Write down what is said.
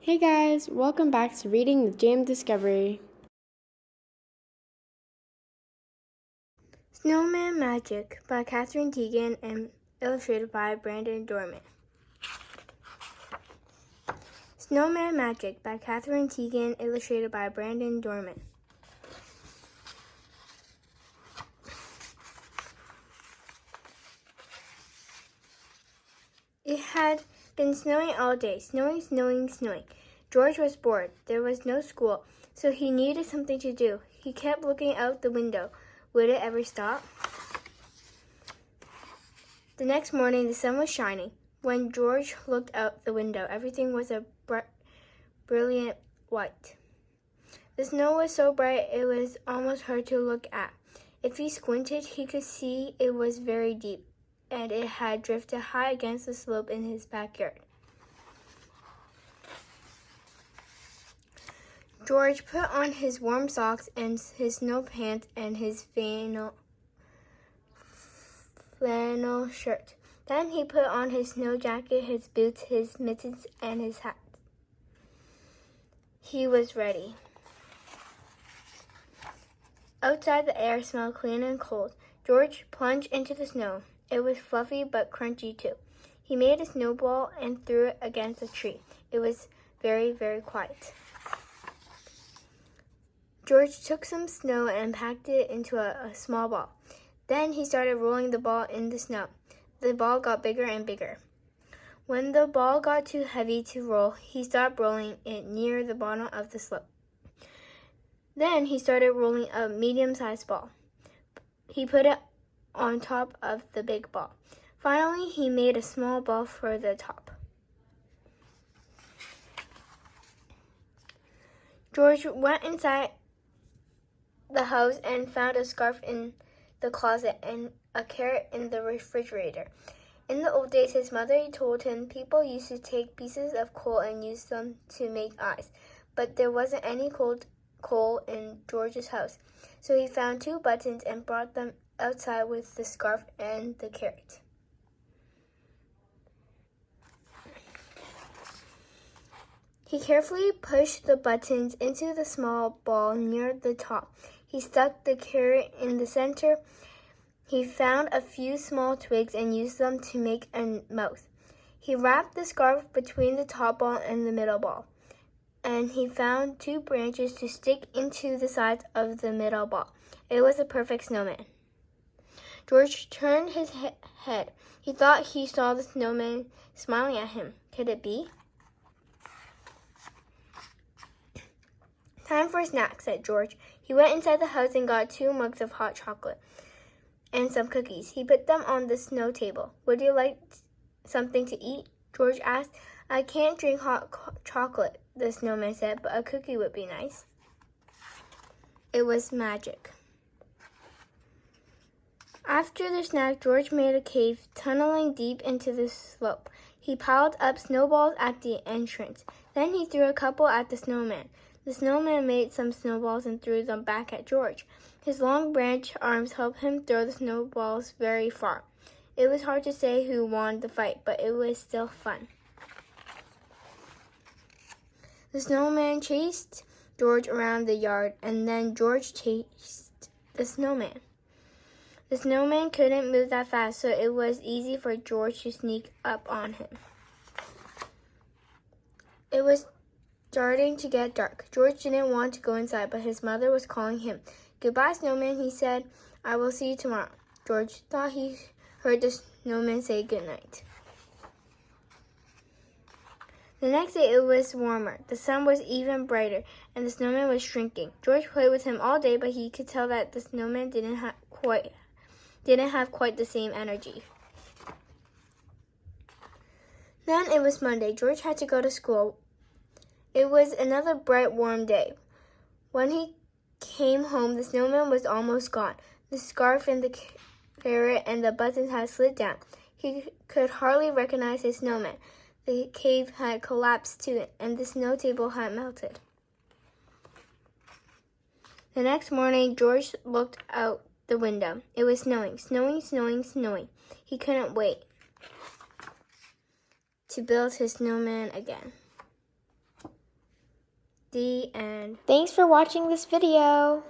Hey guys, welcome back to Reading with Jam Discovery. Snowman Magic by Katherine Tegen and illustrated by Dorman. Snowman Magic by Katherine Tegen, illustrated by Dorman. It had been snowing all day, snowing. George was bored. There was no school, so he needed something to do. He kept looking out the window. Would it ever stop? The next morning, the sun was shining. When George looked out the window, everything was a brilliant white. The snow was so bright it was almost hard to look at. If he squinted, he could see it was very deep, and it had drifted high against the slope in his backyard. George put on his warm socks and his snow pants and his flannel shirt. Then he put on his snow jacket, his boots, his mittens, and his hat. He was ready. Outside, the air smelled clean and cold. George plunged into the snow. It was fluffy but crunchy too. He made a snowball and threw it against a tree. It was very, very quiet. George took some snow and packed it into a small ball. Then he started rolling the ball in the snow. The ball got bigger and bigger. When the ball got too heavy to roll, he stopped rolling it near the bottom of the slope. Then he started rolling a medium-sized ball. He put it on top of the big ball. Finally, he made a small ball for the top. George went inside the house and found a scarf in the closet and a carrot in the refrigerator. In the old days, his mother told him people used to take pieces of coal and use them to make eyes, but there wasn't any coal in George's house, so he found 2 buttons and brought them outside with the scarf and the carrot. He carefully pushed the buttons into the small ball near the top. He stuck the carrot in the center. He found a few small twigs and used them to make a mouth. He wrapped the scarf between the top ball and the middle ball, and he found 2 branches to stick into the sides of the middle ball. It was a perfect snowman. George turned his head. He thought he saw the snowman smiling at him. Could it be? Time for a snack, said George. He went inside the house and got 2 mugs of hot chocolate and some cookies. He put them on the snow table. Would you like something to eat? George asked. I can't drink hot chocolate, the snowman said, but a cookie would be nice. It was magic. After the snack, George made a cave, tunneling deep into the slope. He piled up snowballs at the entrance. Then he threw a couple at the snowman. The snowman made some snowballs and threw them back at George. His long branch arms helped him throw the snowballs very far. It was hard to say who won the fight, but it was still fun. The snowman chased George around the yard, and then George chased the snowman. The snowman couldn't move that fast, so it was easy for George to sneak up on him. It was starting to get dark. George didn't want to go inside, but his mother was calling him. Goodbye, snowman, he said. I will see you tomorrow. George thought he heard the snowman say goodnight. The next day it was warmer. The sun was even brighter, and the snowman was shrinking. George played with him all day, but he could tell that the snowman didn't have quite the same energy. Then it was Monday. George had to go to school. It was another bright, warm day. When he came home, the snowman was almost gone. The scarf and the carrot and the buttons had slid down. He could hardly recognize his snowman. The cave had collapsed too, and the snow table had melted. The next morning, George looked out the window. It was snowing. He couldn't wait to build his snowman again. The end. Thanks for watching this video.